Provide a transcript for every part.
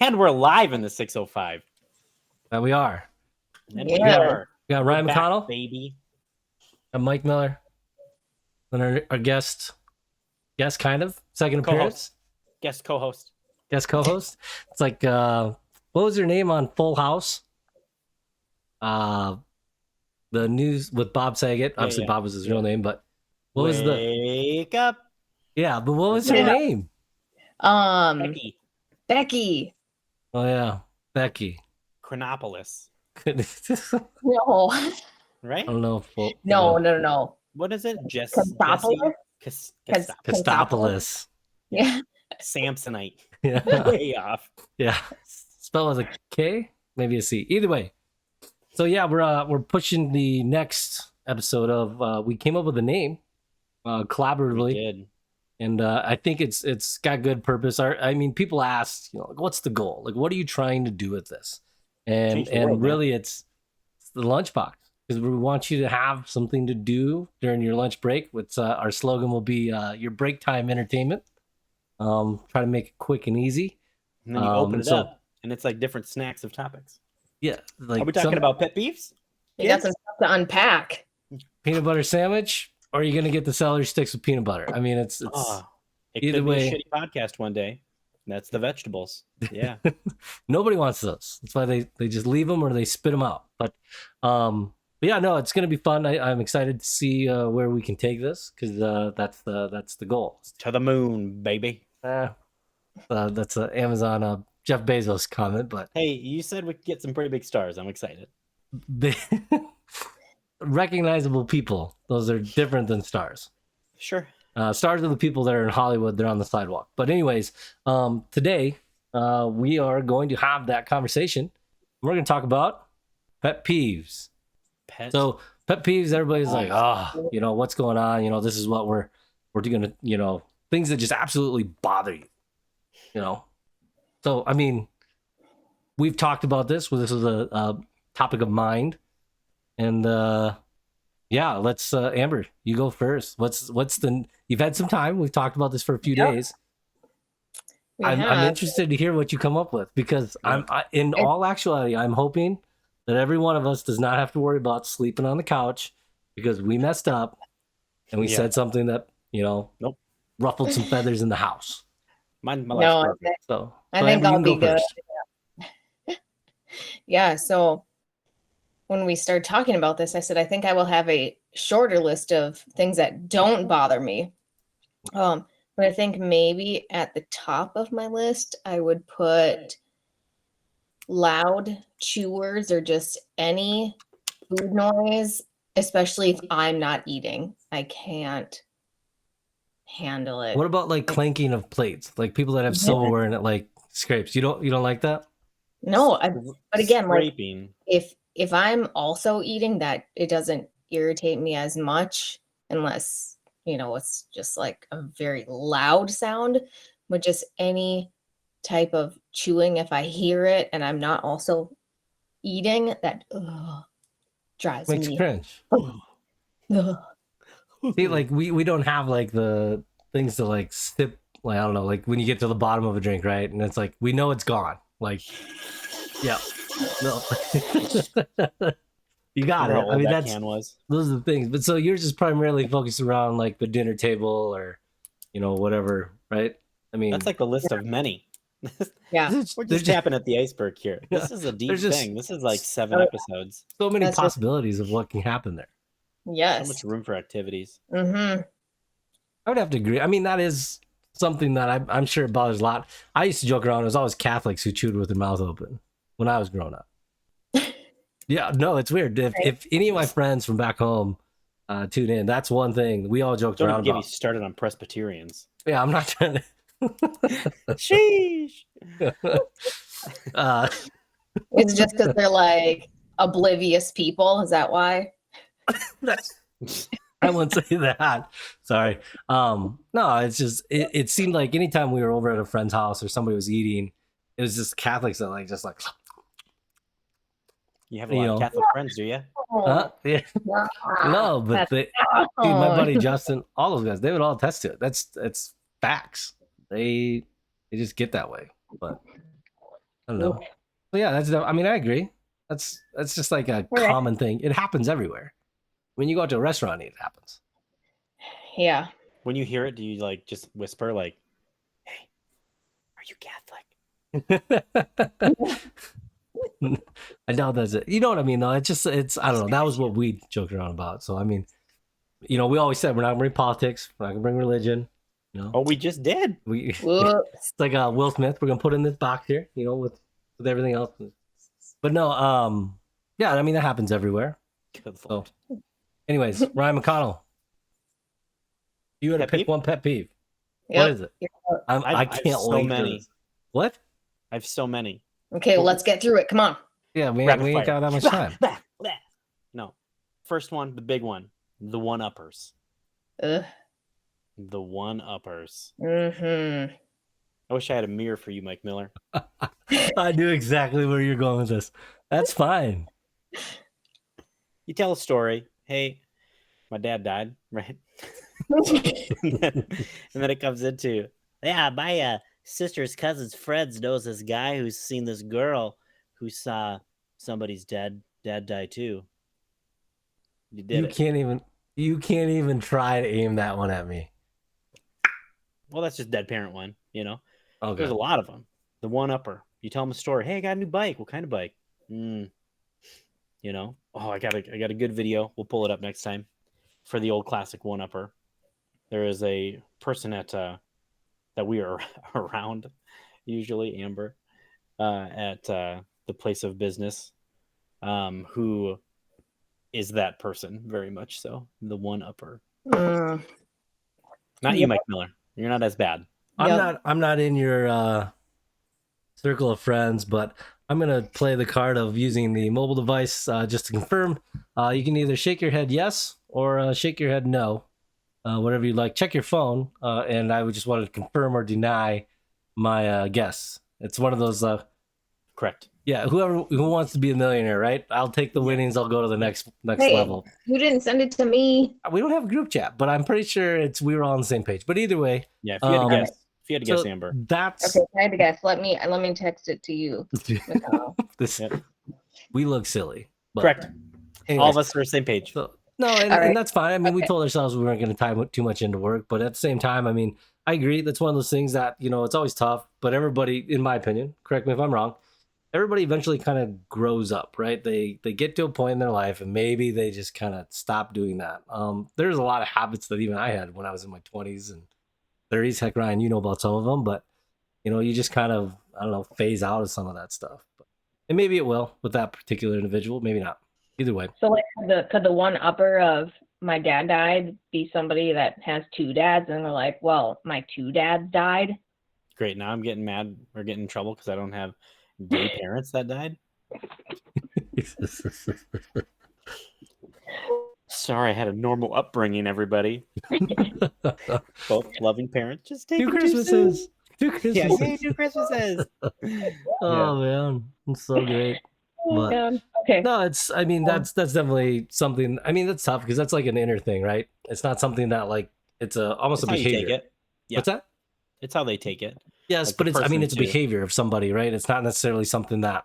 And we're live in the 605. That we are. And Yeah. we are. We got Ryan We're back, McConnell, baby. and Mike Miller, and our guest kind of second appearance, Guest co-host. guest co-host. It's like, what was your name on Full House? The news with Bob Saget. Obviously, yeah. Bob was his real name, but what was the? Wake up, Yeah, but what was her Yeah. name? Becky. Becky. Oh yeah, Becky. Chronopolis. I No. Right? don't know. If No. What is it? Constantopoulos? Castopolis. Yeah. Samsonite. Yeah. Way off. Yeah, spell with a K, maybe a C. Either way. So yeah, we're pushing the next episode of. We came up with a name, We collaboratively, did. and I think it's got good purpose. I mean, people ask, like, what's the goal? Like, what are you trying to do with this? And Change the world, really, it's the lunchbox, because we want you to have something to do during your lunch break. Which our slogan will be your break time entertainment. Try to make it quick and easy. And then you open it so- up, and it's like different snacks of topics. Yeah, like Are we talking about pet peeves? You got some stuff to unpack. peanut butter sandwich, or are you gonna get the celery sticks with peanut butter? I mean, it's It either could way. be a shitty podcast one day. That's the vegetables. Yeah. Nobody wants those. That's why they just leave them or they spit them out. But yeah, no, it's gonna be fun. I'm excited to see where we can take this, because that's the goal. To the moon, baby. That's an Amazon Jeff Bezos comment, but Hey, you said we could get some pretty big stars. I'm excited. recognizable people. Those are different than stars. Sure. Stars are the people that are in Hollywood. They're on the sidewalk. But anyways, today we are going to have that conversation. We're going to talk about pet peeves. Pet. So pet peeves, everybody's like, what's going on? This is what we're going to, things that just absolutely bother you. So, I mean, we've talked about this. This is a topic of mind. And yeah, let's Amber, you go first. You've had some time. We've talked about this for a few days. I'm interested to hear what you come up with, because in all actuality, I'm hoping that every one of us does not have to worry about sleeping on the couch because we messed up and we said something that, ruffled some feathers in the house. My life's perfect. So I think Amber, you I'll can be go good. first. Yeah, so when we started talking about this, I said, I think I will have a shorter list of things that don't bother me. But I think maybe at the top of my list, I would put loud chewers or just any food noise, especially if I'm not eating. I can't handle it. What about like clanking of plates? Like people that have silverware and it like scrapes. You don't like that? No, but again, Scraping. like if I'm also eating, that it doesn't irritate me as much unless it's just like a very loud sound. But just any type of chewing, if I hear it and I'm not also eating, that drives Makes me cringe. Ugh. See, like we don't have like the things to like sip. Like I don't know, like when you get to the bottom of a drink, right? And it's like we know it's gone. Like, yeah, no, you got it. I mean, that can was. Those are the things. But so yours is primarily focused around like the dinner table or whatever, right? I mean, That's like a list of many. Yeah, We're just tapping at the iceberg here. This is a deep thing. This is like 7 episodes. So many That's possibilities of what can happen there. yes. So much room for activities. Mm-hmm. I would have to agree. I mean, that is something that I'm sure it bothers a lot. I used to joke around. It was always Catholics who chewed with their mouth open when I was growing up. Yeah, no, it's weird. If any of my friends from back home tune in, that's one thing we all joked Don't around get about. me started on Presbyterians. Yeah, I'm not trying to. Sheesh. It's just because they're like oblivious people. Is that why? I wouldn't say that. Sorry. No, it's just it seemed like anytime we were over at a friend's house or somebody was eating, it was just Catholics that like You have a lot of Catholic friends, do you? huh? Yeah. No, but dude, my buddy Justin, all those guys, they would all attest to it. That's facts. They just get that way. But I don't know. But yeah, I mean, I agree. That's just like a common thing. It happens everywhere. When you go out to a restaurant, it happens. Yeah. When you hear it, do you like just whisper like, "Hey, are you Catholic?" I doubt that's it. You know what I mean, though? It's I don't know. That was what we joked around about. So I mean, we always said we're not gonna bring politics, we're not gonna bring religion. Oh, we just did. It's like Will Smith. We're gonna put in this box here, with everything else. But no, yeah, I mean that happens everywhere. So, anyways, Ryan McConnell, you had to pick one pet peeve. Yep. What is it? I can't wait. So many. What? I have so many. Okay, well, let's get through it. Come on. Yeah, we ain't got that much time. No. First one, the big one. The one-uppers. The one-uppers. Mm-hmm. I wish I had a mirror for you, Mike Miller. I knew exactly where you're going with this. That's fine. You tell a story. Hey, my dad died, right? and then it comes into, yeah, my sister's cousin's friends knows this guy who's seen this girl who saw somebody's dad die too. You can't even try to aim that one at me. Well, that's just dead parent one, Okay. There's a lot of them. The one-upper. You tell them a story. Hey, I got a new bike. What kind of bike? Oh, I got a good video. We'll pull it up next time for the old classic one-upper. There is a person that we are around, usually Amber, at the place of business, who is that person very much so, the one-upper. Not you, Mike Miller. You're not as bad. I'm not in your circle of friends, but I'm gonna play the card of using the mobile device just to confirm. You can either shake your head yes or shake your head no, whatever you like. Check your phone, and I would just want to confirm or deny my guess. It's one of those. Correct. Yeah, who wants to be a millionaire, right? I'll take the winnings. I'll go to the next level. You didn't send it to me. We don't have a group chat, but I'm pretty sure we were all on the same page. But either way, yeah. If you had to guess, Amber. That's okay. I had to guess. Let me text it to you. We look silly. But correct. Anyways, all of us are on the same page. So, no, and that's fine. I mean, we told ourselves we weren't going to tie too much into work, but at the same time, I mean, I agree. That's one of those things that it's always tough. But everybody, in my opinion, correct me if I'm wrong, everybody eventually kind of grows up, right? They get to a point in their life and maybe they just kind of stop doing that. There's a lot of habits that even I had when I was in my 20s and 30s. Heck, Ryan, you know about some of them, but you just kind of, I don't know, phase out of some of that stuff. And maybe it will with that particular individual, maybe not. Either way. So like could the one upper of my dad died be somebody that has two dads and they're like, well, my two dads died? Great. Now I'm getting mad or getting in trouble because I don't have gay parents that died. Sorry, I had a normal upbringing, everybody. Both loving parents. Just take 2 Christmases. 2 Christmases. Yeah, 2 Christmases. Oh man, it's so great. But, okay. No, that's definitely something. I mean, that's tough because that's like an inner thing, right? It's not something that like it's almost a behavior. Take it. Yeah. What's that? It's how they take it. Yes, like but it's a behavior of somebody, right? It's not necessarily something that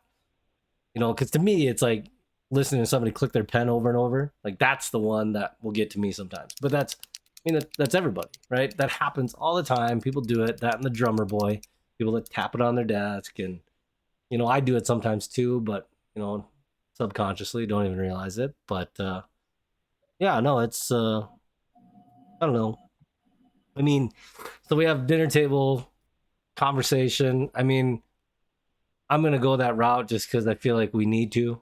because to me it's like listening to somebody click their pen over and over. Like that's the one that will get to me sometimes. But that's everybody, right? That happens all the time. People do it. That and the drummer boy, people that tap it on their desk, and I do it sometimes too, but subconsciously don't even realize it. But yeah, no, it's I don't know. I mean, so we have dinner table conversation. I mean, I'm gonna go that route just because I feel like we need to.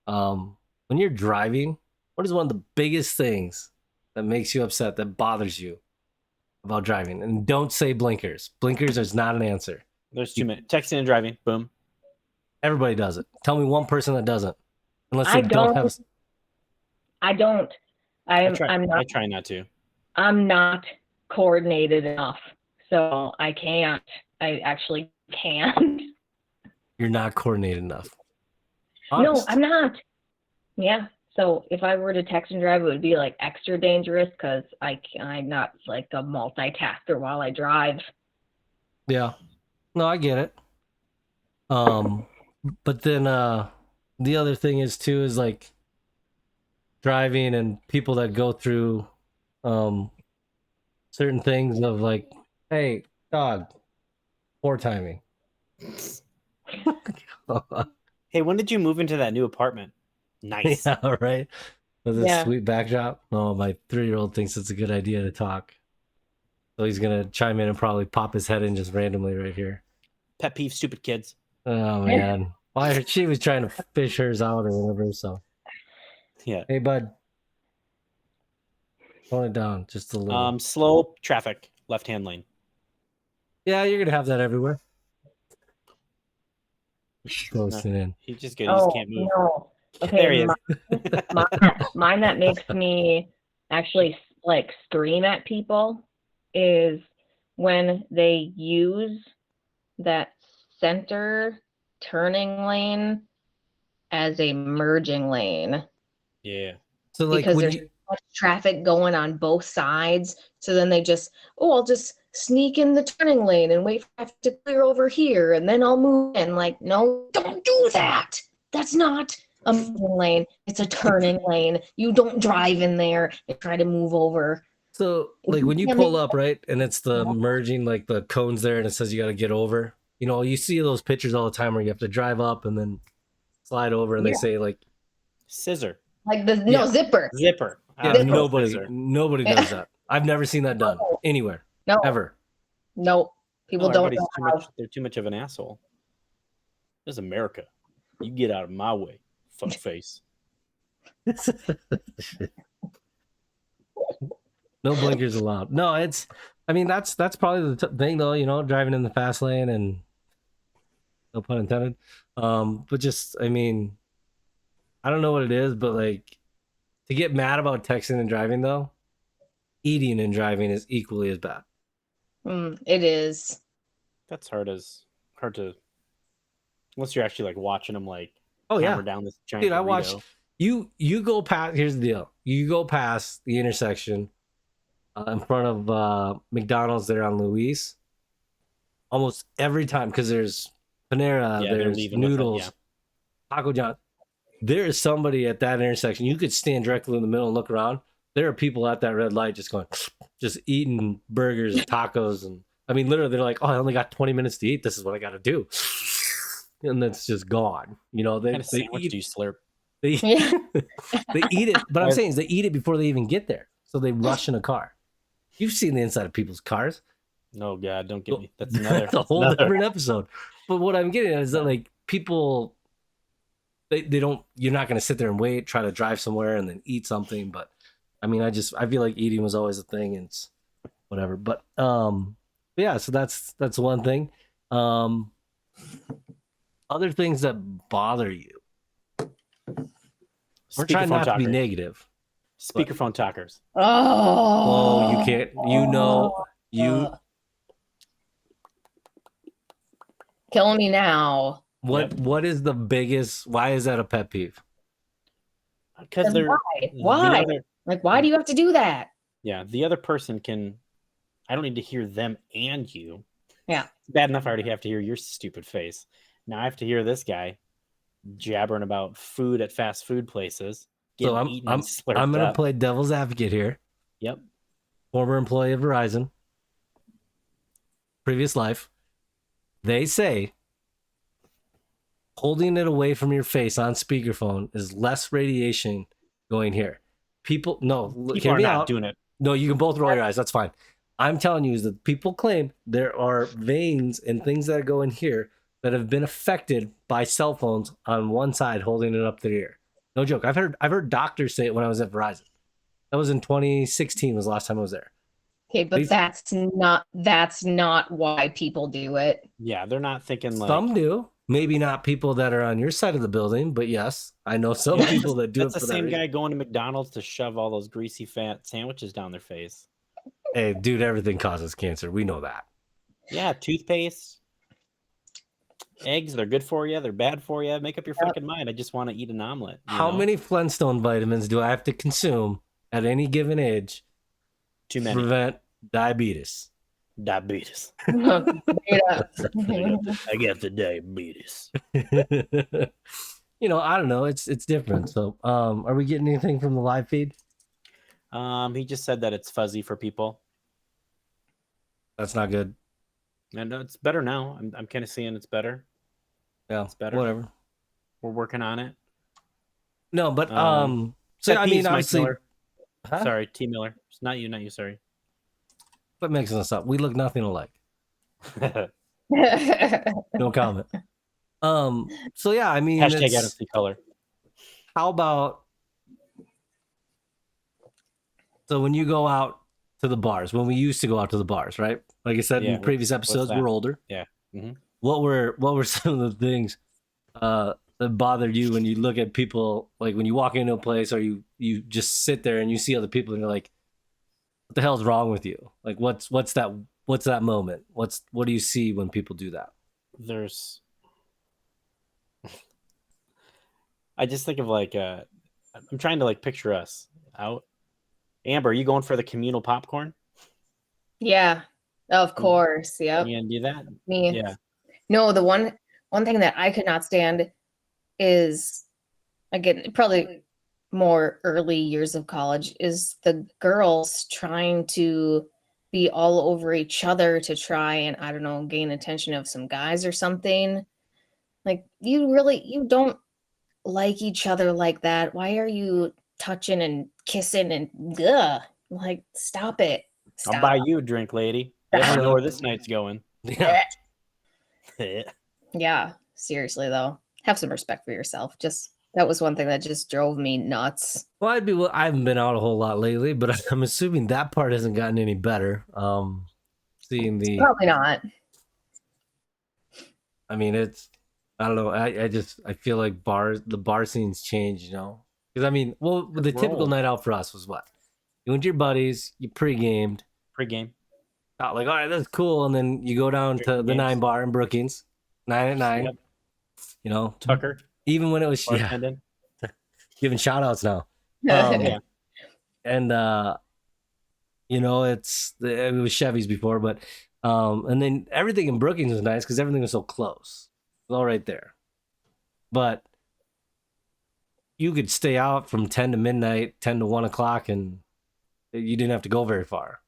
When you're driving, what is one of the biggest things that makes you upset, that bothers you about driving? And don't say blinkers. Blinkers is not an answer. There's 2 minutes. Texting and driving. Boom. Everybody does it. Tell me one person that doesn't. Unless they don't have. I don't. I'm not. I try not to. I'm not coordinated enough, so I can't. I actually can't. You're not coordinated enough. No, Honest. I'm not. Yeah. So if I were to text and drive, it would be like extra dangerous because I'm not like a multitasker while I drive. Yeah. No, I get it. But then the other thing is too is like driving and people that go through certain things of like, hey, dog, poor timing. Hey, when did you move into that new apartment? Nice. Yeah, right. With this Yeah. sweet backdrop. Oh, my 3-year-old thinks it's a good idea to talk. So he's gonna chime in and probably pop his head in just randomly right here. Pet peeve, stupid kids. Oh man. Why she was trying to fish hers out or whatever, so Yeah. hey bud. Tone it down just a little. Slow traffic, left-hand lane. Yeah, you're gonna have that everywhere. No, Closing in. he just Oh, can't move. no. There Okay, he is. mine that makes me actually like scream at people is when they use that center turning lane as a merging lane Yeah. So like because when there's you much traffic going on both sides. So then they just, oh, I'll just sneak in the turning lane and wait for traffic to clear over here and then I'll move in. Like, no, don't do that. That's not a moving lane. It's a turning lane. You don't drive in there and try to move over. so like when you pull up, right, and it's the merging, like the cones there and it says you gotta get over. You know, you see those pictures all the time where you have to drive up and then slide over and they Yeah. say like Scissor. Like the Yeah. zipper. Zipper. yeah, Zipper. nobody Scissor. does that. I've never seen that done No. anywhere. No, Ever. no. People No, don't everybody's know how. they're too much of an asshole. This is America. You get out of my way, fuck face. No blinkers allowed. No, it's I mean that's probably the thing though, you know, driving in the fast lane and no pun intended. But just I mean, I don't know what it is, but like to get mad about texting and driving though, eating and driving is equally as bad. It is. That's hard to unless you're actually like watching them like Oh yeah. hammer down this giant Dude, I burrito. watched you go past here's the deal. You go past the intersection in front of McDonald's there on Louise almost every time because there's Panera, Yeah, they're there's leaving with it, noodles, yeah. Taco John. There is somebody at that intersection. You could stand directly in the middle and look around. There are people at that red light just going, just eating burgers and tacos. And I mean, literally, they're like, oh, I only got 20 minutes to eat. This is what I got to do. And it's just gone. You know, What they, kind of they sandwich eat do you slurp? they, Yeah. they eat it. But I'm saying is they eat it before they even get there. So they rush in a car. You've seen the inside of people's cars. No, God, don't get me. That's another. That's a whole different episode. But what I'm getting at is that like people, they don't. You're not going to sit there and wait, try to drive somewhere and then eat something. But I mean, I feel like eating was always a thing, and it's whatever. But yeah. So that's one thing. Other things that bother you. We're trying not to be negative. Speakerphone talkers. Oh, you can't. You know. You. Kill me now. What is the biggest? Why is that a pet peeve? Because they're why? Like, why do you have to do that? Yeah, the other person can. I don't need to hear them and you. Yeah. It's bad enough I already have to hear your stupid face. Now I have to hear this guy jabbering about food at fast food places. So I'm going to play devil's advocate here. Yep. Former employee of Verizon. Previous life. They say holding it away from your face on speakerphone is less radiation going here. People are not doing it. No, you can both roll your eyes. That's fine. I'm telling you is that people claim there are veins and things that go in here that have been affected by cell phones on one side holding it up to the ear. No joke. I've heard doctors say it when I was at Verizon. That was in 2016 was the last time I was there. Okay, but that's not why people do it. Yeah, they're not thinking like some do. Maybe not people that are on your side of the building, but yes, I know some people that do. That's the same guy going to McDonald's to shove all those greasy, fat sandwiches down their face. Hey, dude, everything causes cancer. We know that. Yeah, toothpaste, eggs, they're good for you. They're bad for you. Make up your fucking mind. I just want to eat an omelet. How many Flintstone vitamins do I have to consume at any given age Too many. to prevent diabetes? Diabetes. Beta. I got the diabetes. You know, I don't know. It's different. So, are we getting anything from the live feed? He just said that it's fuzzy for people. That's not good. And it's better now. I'm kind of seeing it's better. Yeah, It's better. Whatever. We're working on it. No, but so Pet I mean, peeves, Mike obviously, Miller. huh? Sorry, T. Miller. It's not you, sorry. What makes us up? We look nothing alike. No comment. So yeah, I mean, Hashtag I don't see color. how about, so when you go out to the bars, when we used to go out to the bars, right? Like I said Yeah, in previous episodes, that? we're older. Yeah. Mm-hmm. What were some of the things that bothered you when you look at people, like when you walk into a place or you just sit there and you see other people and you're like, what the hell's wrong with you? Like what's that moment? What do you see when people do that? There's I just think of like I'm trying to like picture us out. Amber, are you going for the communal popcorn? Yeah, of course. Yep. You gonna do that? Me. Yeah. No, the one thing that I could not stand is, again, probably more early years of college, is the girls trying to be all over each other to try and, I don't know, gain attention of some guys or something. Like, you don't like each other like that. Why are you touching and kissing and ugh? Like, stop it. I'll Stop. buy you a drink, lady. You have to know where this night's going. Yeah. Yeah, seriously though. Have some respect for yourself. Just that was one thing that just drove me nuts. Well, I haven't been out a whole lot lately, but I'm assuming that part hasn't gotten any better. Seeing the, Probably not. I mean, I don't know. I feel like the bar scene's changed, you know? Because I mean, well, the typical old. night out for us was what? You went to your buddies, you pre-gamed, Pre-game. like, all right, that's cool, and then you go down to the 9 bar in Brookings, 9 at 9. Yep. You know, Tucker. even when it was Bartending. giving shout outs now. Yeah. And you know, it was Chevy's before, but and then everything in Brookings was nice because everything was so close. It was all right there. But you could stay out from 10 to midnight, 10 to 1 o'clock, and you didn't have to go very far.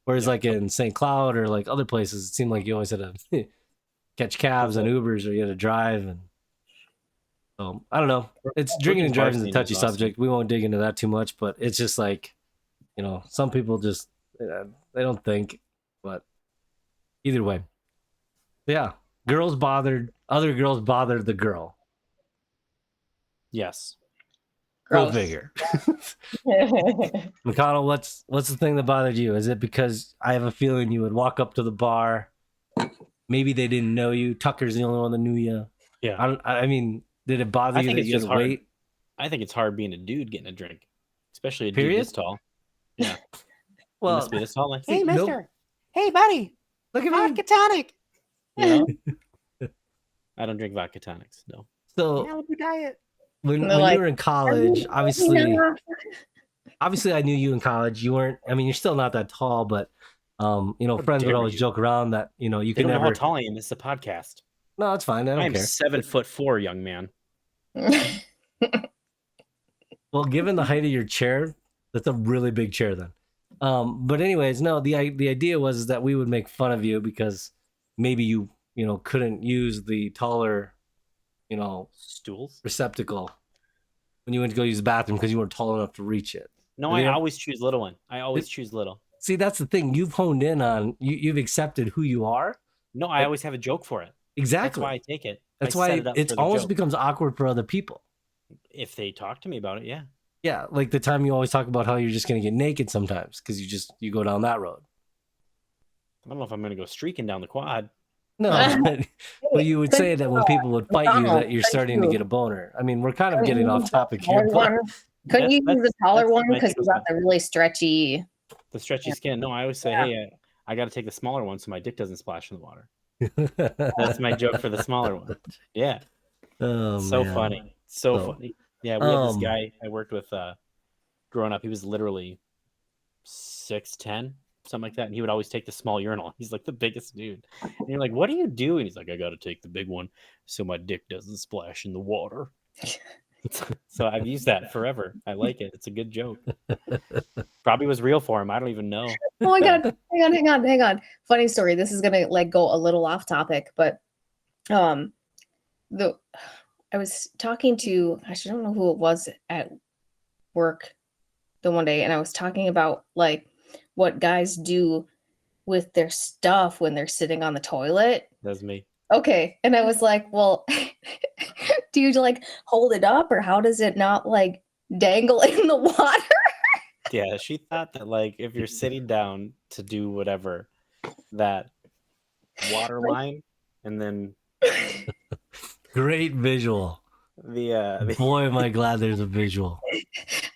Whereas like in St. Cloud or like other places, it seemed like you always had to catch cabs and Ubers, or you had to drive. And so I don't know. It's drinking and driving is a touchy subject. We won't dig into that too much, but it's just like, you know, some people just they don't think. But either way, yeah, other girls bothered the girl. Yes. Go figure. McConnell, what's the thing that bothered you? Is it because I have a feeling you would walk up to the bar, maybe they didn't know you? Tucker's the only one that knew you. Yeah. I mean, did it bother you that you had to wait? I think it's hard being a dude getting a drink, especially a Period? dude this tall. Yeah. Well, you must be this tall. Like, hey, hey, mister. nope. Hey, buddy. Look at vodka me. tonic. You know? I don't drink vodka tonics. No. So Malibu diet. when you were in college, obviously I knew you in college. You weren't. I mean, you're still not that tall, but you know, friends would always joke around that, you know, you They can don't never. know how tall I am. This is a podcast. No, it's fine. I don't I'm care. 7'4", young man. Well, given the height of your chair, that's a really big chair then. But anyways, no, the idea was that we would make fun of you because maybe you know, couldn't use the taller, you know, Stools. receptacle when you went to go use the bathroom because you weren't tall enough to reach it. No, I always choose little one. I always choose little. See, that's the thing. You've honed in on, you've accepted who you are. No, I always have a joke for it. Exactly. That's why I take it. That's why it almost becomes awkward for other people. If they talk to me about it, yeah. Yeah, like the time you always talk about how you're just going to get naked sometimes because you go down that road. I don't know if I'm going to go streaking down the quad. No, but you would say that when people would fight you that you're starting to get a boner. I mean, we're kind of getting off topic here. Couldn't you use the taller one because you got the really stretchy... The stretchy skin. No, I always say, hey, I got to take the smaller one so my dick doesn't splash in the water. That's my joke for the smaller one. Yeah. Oh, so man. funny. So funny. Yeah, we had this guy I worked with growing up. He was literally 6'10", something like that. And he would always take the small urinal. He's like the biggest dude. And you're like, what are you doing? He's like, I got to take the big one so my dick doesn't splash in the water. So I've used that forever. I like it. It's a good joke. Probably was real for him. I don't even know. Oh my god, hang on. Funny story. This is gonna like go a little off topic, but I was talking to, gosh, I don't know who it was at work the one day, and I was talking about like what guys do with their stuff when they're sitting on the toilet. That's me. Okay. And I was like, well, do you like hold it up, or how does it not like dangle in the water? Yeah, she thought that like if you're sitting down to do whatever, that water line and then Great visual. the Boy, am I glad there's a visual.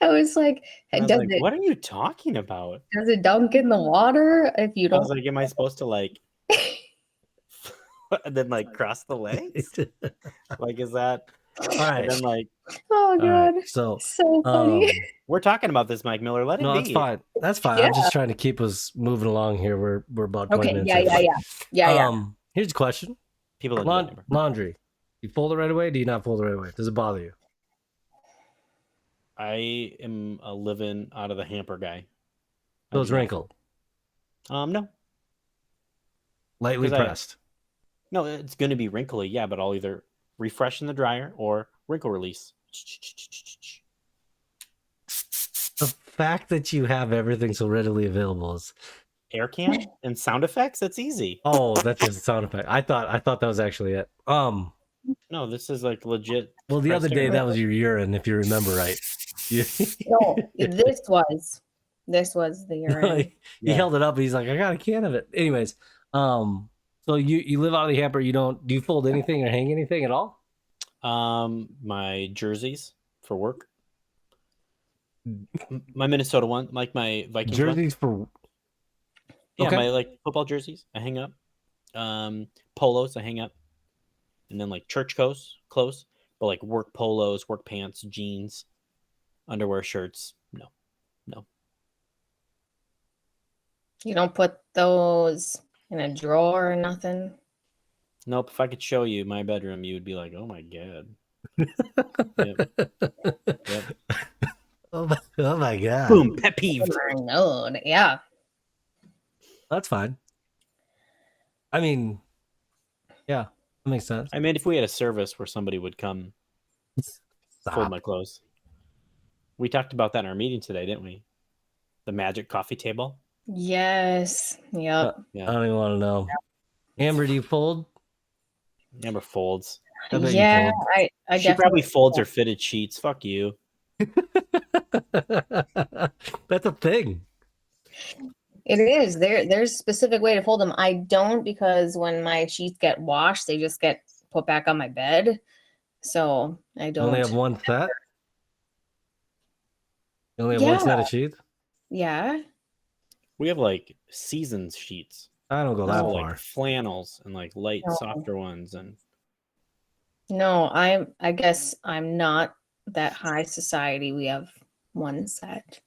I was like, I was does like, it what are you talking about? does it dunk in the water if you I was don't? like, am I supposed to like and then like cross the legs? Like, is that All and right. then like Oh All god, right. So, so funny. we're talking about this, Mike Miller. Let it no, be. that's fine. That's fine. Yeah. I'm just trying to keep us moving along here. We're about 20 Okay, minutes yeah, in. yeah. Here's a question. People don't do that anymore. Laundry. You fold it right away? Do you not fold it right away? Does it bother you? I am a living out of the hamper guy. So it's wrinkled. No. Lightly 'Cause pressed. No, it's going to be wrinkly, yeah, but I'll either refresh in the dryer or wrinkle release. The fact that you have everything so readily available is Air can and sound effects, that's easy. oh, that's just a sound effect. I thought that was actually it. No, this is like legit. Well, the other day that was your urine, if you remember right. No, this was the urine. He held it up and he's like, I got a can of it. Anyways, so you live out of the hamper, do you fold anything or hang anything at all? My jerseys for work. My Minnesota one, like my Vikings jerseys one. Okay. My like football jerseys, I hang up. Polos, I hang up. And then like church clothes, but like work polos, work pants, jeans, underwear, shirts. No. You don't put those in a drawer or nothing? Nope. If I could show you my bedroom, you would be like, oh my God. Yep. Oh my God. Boom, pet peeve. No, yeah. That's fine. I mean, yeah, that makes sense. I mean, if we had a service where somebody would come fold my clothes. We talked about that in our meeting today, didn't we? The magic coffee table. Yes. Yep. Yeah. I don't even want to know. Amber, do you fold? Amber folds. I bet Yeah, you fold. I She probably folds her fitted sheets. Fuck you. That's a thing. It is. There's a specific way to fold them. I don't, because when my sheets get washed, they just get put back on my bed. So I You don't. only have one set? You only have one set of sheets? Yeah. We have like seasons sheets. I don't go that So, far. like flannels and like light, No. softer ones. And No, I guess I'm not that high society. We have one set.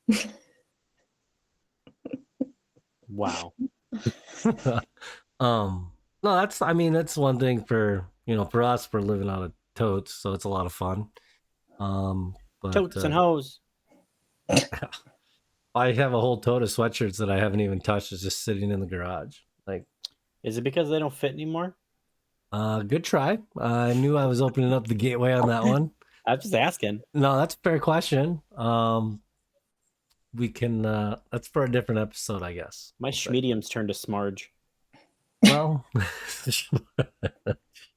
wow. No, that's one thing for for us, for living out of totes, so it's a lot of fun. But, Totes and hoes. I have a whole tote of sweatshirts that I haven't even touched. It's just sitting in the garage. Like, is it because they don't fit anymore? Good try. I knew I was opening up the gateway on that one. I'm just asking. No, that's a fair question. We can that's for a different episode, I guess. My schmedium's turned to smarge. Well,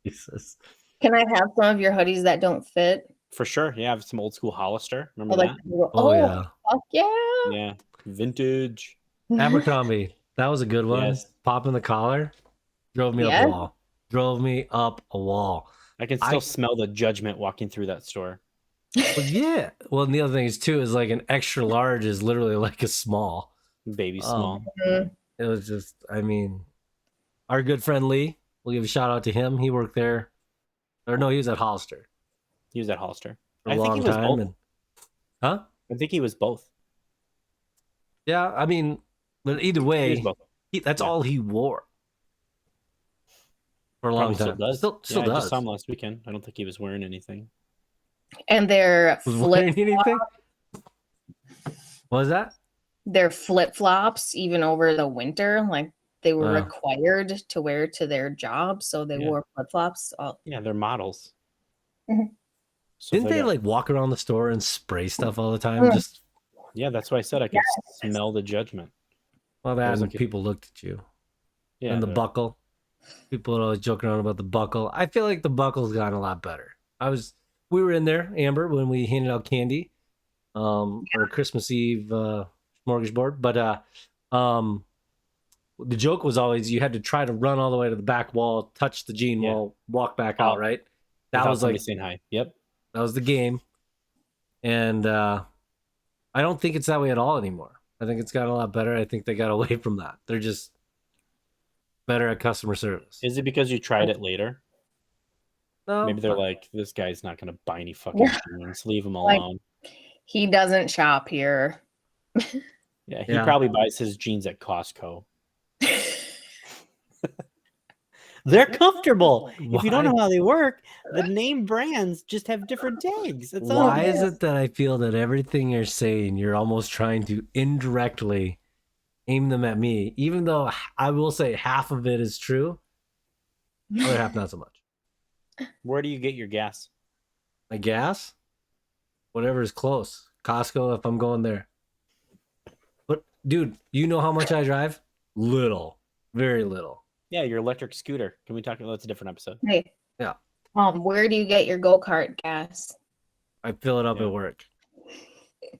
Jesus. Can I have some of your hoodies that don't fit? For sure. Yeah, I have some old school Hollister. Remember that? Yeah. Fuck yeah. Yeah. Vintage. Abercrombie. That was a good one. Yes. Popping the collar. Drove me up a wall. Drove me up a wall. I can still smell the judgment walking through that store. Well, yeah. Well, and the other thing is too is like an extra large is literally like a small. Baby small. It was just, our good friend Lee, we'll give a shout out to him. He worked there. Or no, he was at Hollister. He was at Hollister. For a long time. I think he was both. Yeah, But either He was way, both. that's Yeah. all he wore for a long Probably still time. does. Still Yeah, I does. just saw him last weekend. I don't think he was wearing anything. And their Was flip wearing anything? What was that? their flip flops, even over the winter, like they were Wow. required to wear to their job, so they Yeah. wore flip flops. Oh, Yeah, they're models. Mhm. So if Didn't they got- like walk around the store and spray stuff all the time? Mm. Just Yeah, that's why I said I could smell the judgment. well, It that was and like a- people looked at you. Yeah, And the buckle. People are always joking around about the buckle. I feel like the buckle's gotten a lot better. We were in there, Amber, when we handed out candy, or Christmas Eve smorgasbord. But the joke was always you had to try to run all the way to the back wall, touch the jean Yeah. wall, walk back out. Right? That without was like somebody saying hi. Yep. that was the game. And I don't think it's that way at all anymore. I think it's gotten a lot better. I think they got away from that. They're just better at customer service. Is it because you tried it later? No, Maybe they're like, this guy's not going to buy any fucking jeans. Leave him Like- alone. he doesn't shop here. Yeah, he Yeah. probably buys his jeans at Costco. They're comfortable. If you don't know how they work, the name brands just have different tags. That's all Why it is it that I feel that everything you're saying, you're almost trying to indirectly aim them at me, even though I will say half of it is true, other half not so much. Where do you get your gas? My gas, whatever is close. Costco, if I'm going there. But dude, you know how much I drive? Little, very little. Yeah, your electric scooter. Can we talk about that's a different episode? Hey. Yeah. Where do you get your go-kart gas? I fill it up Yeah. at work.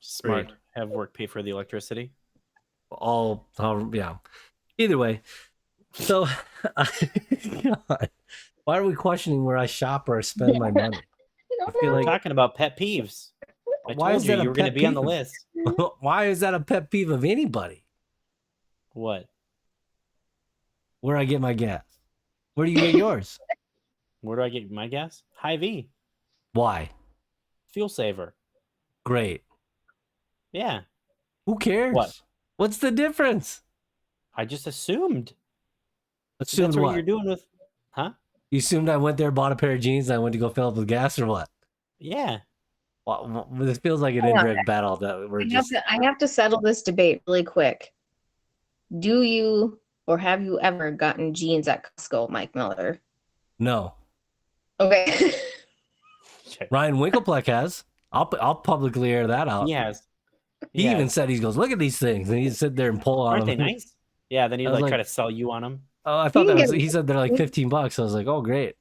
Smart. Great. Have work pay for the electricity. Yeah. Either way, so God, why are we questioning where I shop or spend my money? I I don't feel know. We're like talking about pet peeves. I Why told is you that a you were going to pet be on the peeve? list. why is that a pet peeve of anybody? What? Where I get my gas? Where do you get yours? Where do I get my gas? Hy-Vee. Why? Fuel saver. Great. Yeah. Who cares? What? What's the difference? I just assumed. Assumed That's what what? you're doing with... Huh? You assumed I went there, bought a pair of jeans, and I went to go fill up with gas, or what? Yeah. Well, this feels like an Hang on. indirect battle that we're just. I have to settle this debate really quick. Do you or have you ever gotten jeans at Costco, Mike Miller? No. Okay. Ryan Winklepleck has. I'll publicly air that out. He has. He even said, he goes, look at these things. And he'd sit there and pull on Aren't they them. nice? Yeah, then he'd I was like try like- to sell you on them. Oh, I thought He that can was, get- he said they're like $15. I was like, oh, great.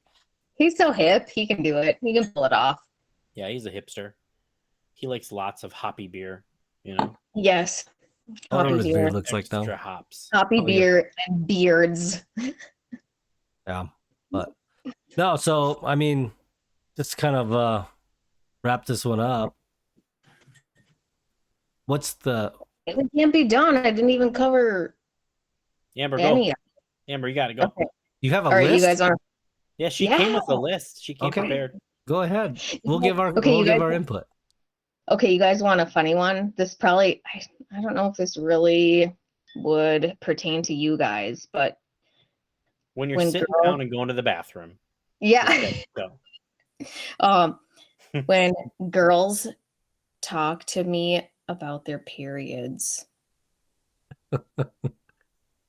He's so hip. He can do it. He can pull it off. Yeah, he's a hipster. He likes lots of hoppy beer, you know? Yes. I don't know what Hoppy his beard beer. looks like, though. Extra hops. Hoppy Oh, yeah. beer and beards. Yeah. But no, so, I mean, just kind of wrap this one up. What's the. It can't be done. I didn't even cover Amber, go. any. Amber, you got to go. Okay. You have a All right, list? you guys want Yeah, she came with a Yeah. list. She came Okay. prepared. Go ahead. We'll give our, Okay, we'll you give guys- our input. Okay, you guys want a funny one? This probably, I don't know if this really would pertain to you guys, but When you're When sitting girls- down and going to the bathroom. yeah. Okay, go. When girls talk to me about their periods.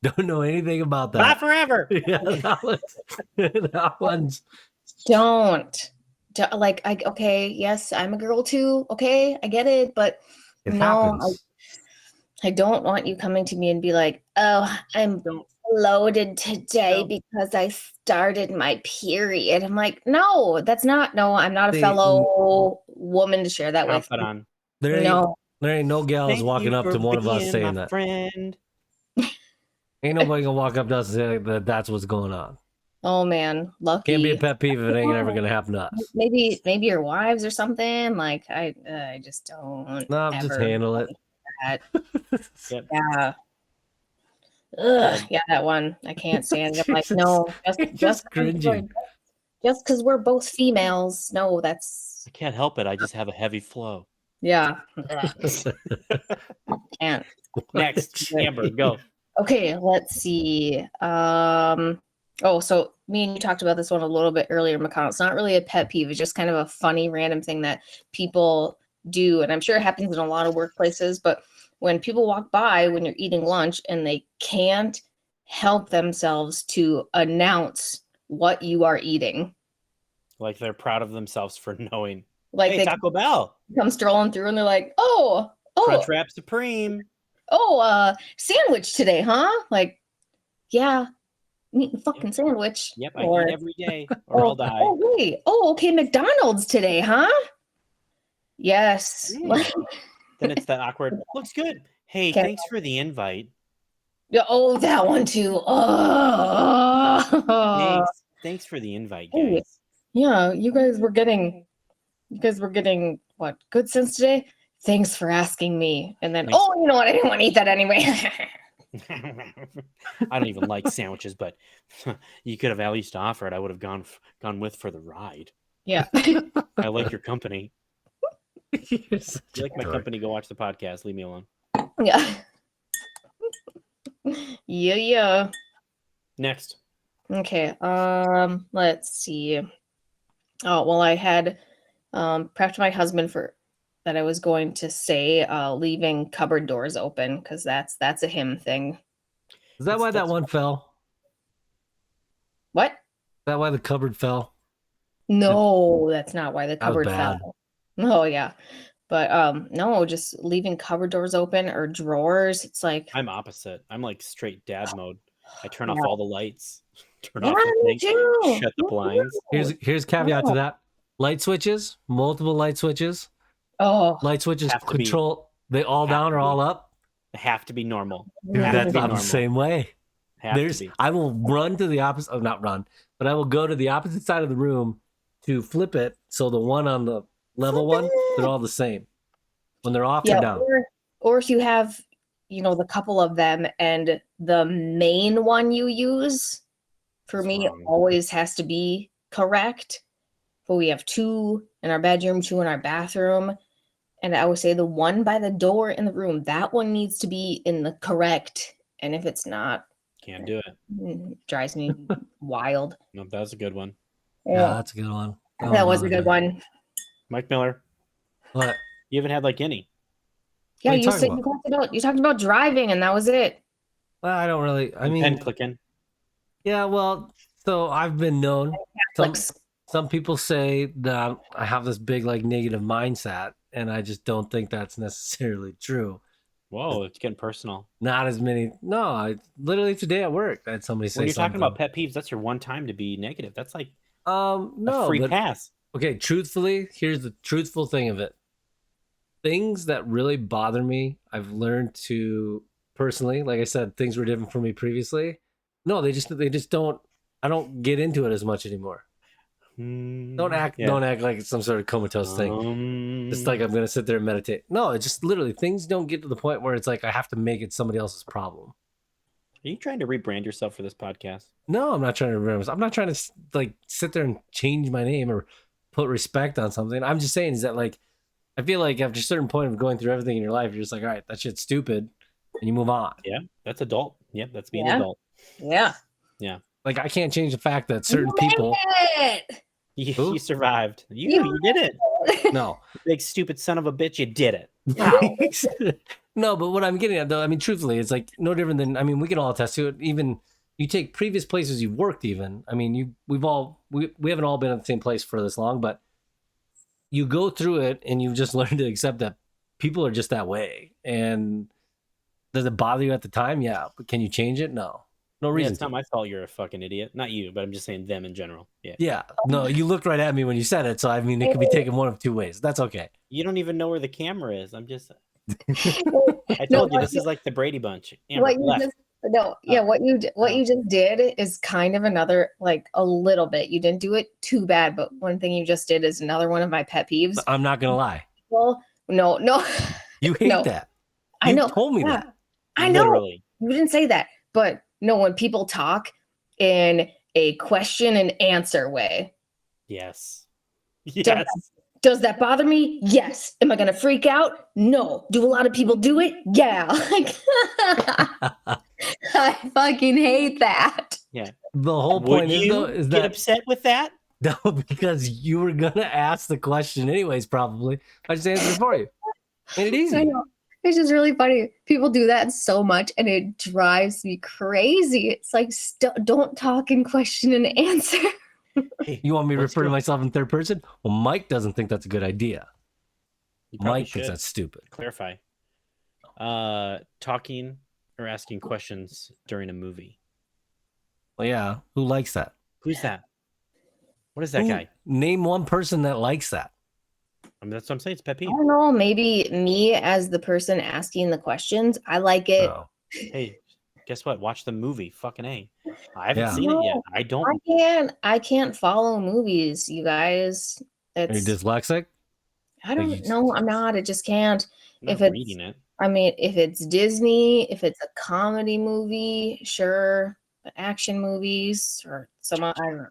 Don't know anything about that. Not forever. Yeah, that one's. Don't. Like, okay, yes, I'm a girl too. Okay, I get it, but It no, happens. I don't want you coming to me and be like, oh, I'm bloated today No. because I started my period. I'm like, no, that's not, no, I'm not a See, fellow woman to share that with. Put on. There ain't, No, there ain't no gals Thank walking you up to for one of us being saying my that. friend. Ain't nobody gonna walk up to us and say that that's what's going on. oh man, lucky. Can't be a pet peeve if it ain't ever gonna happen to us. Maybe your wives or something. Like I just don't. No, just ever handle it. like that. Yep. Yeah. Ugh, yeah, that one. I can't stand it. I'm like, no, Just cringing. just because we're both females. No, that's I can't help it. I just have a heavy flow. yeah. Can't. Next, Amber, go. Okay, let's see. So me and you talked about this one a little bit earlier, McConnell. It's not really a pet peeve. It's just kind of a funny, random thing that people do. And I'm sure it happens in a lot of workplaces. But when people walk by when you're eating lunch and they can't help themselves to announce what you are eating. Like they're proud of themselves for knowing. Like Hey, they Taco Bell. come strolling through and they're like, oh, Crunchwrap Supreme. Sandwich today, huh? Like, yeah, I'm eating fucking sandwich. Yep, I eat every day or I'll die. Oh, wait. Oh, okay, McDonald's today, huh? Yes. Then it's that awkward, looks good. Hey, thanks for the invite. Oh, that one too. Oh. Thanks for the invite, guys. Yeah, you guys were getting what, good sense today? Thanks for asking me. And then, Thanks. you know what? I didn't want to eat that anyway. I don't even like sandwiches, but you could have at least offered. I would have gone with for the ride. Yeah. I like your company. If you like my company, go watch the podcast. Leave me alone. Yeah. Yeah. Next. Okay. Let's see. Oh, well, I had prepped my husband for that I was going to say leaving cupboard doors open because that's a him thing. Is that why that one fell? What? Is that why the cupboard fell? No, that's not why the cupboard bad. fell. Oh yeah. But no, just leaving cupboard doors open or drawers. It's like I'm opposite. I'm like straight dad mode. I turn off Yeah. all the lights, turn Yeah, off the me thing, too. shut the Me blinds. too. Here's caveat to that. Light switches, multiple light switches. Oh, Light switches Have to be- control, they all have down to or be. all up. They have to be normal. Dude, Have to that's be I'm the normal. same way. Have to be. I will run to the opposite, not run, but I will go to the opposite side of the room to flip it. So the one on the level one, they're all the same. When they're off, they're down. or if you have, the couple of them and the main one you use, for It's me, wrong. always has to be correct. But we have 2 in our bedroom, 2 in our bathroom. And I would say the one by the door in the room, that one needs to be in the correct. And if it's not, Can't do it. it drives me wild. No, that was a good one. Yeah, that's a good one. That was a good one. Mike Miller, What? you haven't had like any. Yeah, What are you you talking said you talked about driving, and that was it. Well, I don't really. I Pen mean, clicking. yeah. Well, so I've been known. Netflix. Some people say that I have this big like negative mindset, and I just don't think that's necessarily true. Whoa, it's getting personal. Not as many. No, I literally today at work I had somebody say When you're something. talking about pet peeves, that's your one time to be negative. That's like no, a free but pass. okay, truthfully, here's the truthful thing of it. Things that really bother me, I've learned to personally, like I said, things were different for me previously. No, they just don't. I don't get into it as much anymore. Don't act like it's some sort of comatose thing. It's like I'm gonna sit there and meditate. No, it's just literally things don't get to the point where it's like I have to make it somebody else's problem. Are you trying to rebrand yourself for this podcast? No, I'm not trying to remember. I'm not trying to like sit there and change my name or put respect on something. I'm just saying is that like I feel like after a certain point of going through everything in your life, you're just like, all right, that shit's stupid, and you move on. Yeah, that's adult. Yep, that's being adult. Yeah. Yeah. Like I can't change the fact that certain people. You survived. You did it. No, Big stupid son of a bitch, you did it. No, but what I'm getting at though, I mean, truthfully, it's like no different than. I mean, we can all attest to it. Even you take previous places you've worked. Even I mean, we haven't all been at the same place for this long, but you go through it and you just learn to accept that people are just that way. And does it bother you at the time? Yeah, but can you change it? No reason. It's not my fault you're a fucking idiot. Not you, but I'm just saying them in general. Yeah. Yeah. No, you looked right at me when you said it. So, I mean, it could be taken one of two ways. That's okay. You don't even know where the camera is. I'm just. I told you this is like the Brady Bunch. Amber, what you just did is kind of another, like a little bit. You didn't do it too bad, but one thing you just did is another one of my pet peeves. I'm not going to lie. Well, no. You hate that. I know. You told me that. I know. Literally. You didn't say that, but no, when people talk in a question and answer way. Yes. Yes. Does that bother me? Yes. Am I gonna freak out? No. Do a lot of people do it? Yeah. Like, I fucking hate that. Yeah. The whole Would point you is get that upset with that? no, because you were gonna ask the question anyways. Probably I just answered it for you. Made it I easy. know. It's just really funny. People do that so much, and it drives me crazy. It's like, don't talk in question and answer. Hey, You want me to let's refer to do it. myself in third person? Well, Mike doesn't think that's a good idea. You probably Mike thinks should that's stupid. clarify. Talking or asking questions during a movie. Well, yeah, who likes that? Who's that? What is that Who- guy? Name one person that likes that. I mean, that's what I'm saying. It's pet I peeve. don't know. Maybe me as the person asking the questions, I like it. Oh, Hey, guess what? Watch the movie. Fucking A. I haven't Yeah. seen it yet. No, I don't. I can't follow movies, you guys. are you It's dyslexic? I don't you- know. I'm not. I just can't. I'm If not it's reading it. I mean, if it's Disney, if it's a comedy movie, sure. But action movies or I don't know.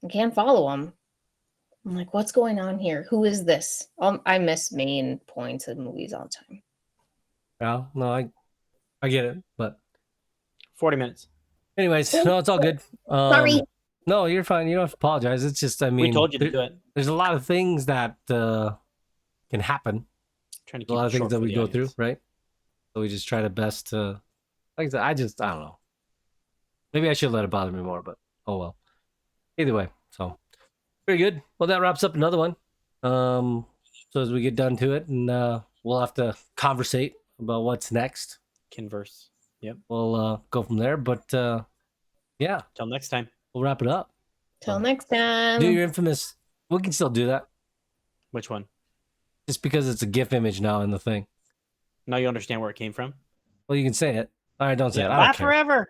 I can't follow them. I'm like, what's going on here? Who is this? I miss main points of movies all the time. Yeah, no, I get it. But 40 minutes. anyways, no, it's all good. Sorry. No, you're fine. You don't have to apologize. It's just, I mean, We told you to do it. there's a lot of things that can happen. Trying to A keep lot it of things short that for we the go audience. through, right? So we just try the best to, like I said, I don't know. Maybe I should let it bother me more, but oh well. Either way, so very good. Well, that wraps up another one. So as we get done to it, and we'll have to conversate about what's next. Converse. Yep. We'll go from there. But yeah, Till next time. we'll wrap it up. Till next time. Do your infamous. We can still do that, Which one? just because it's a GIF image now in the thing. Now you understand where it came from? Well, you can say it. All right, don't say it. I Laugh don't care. forever.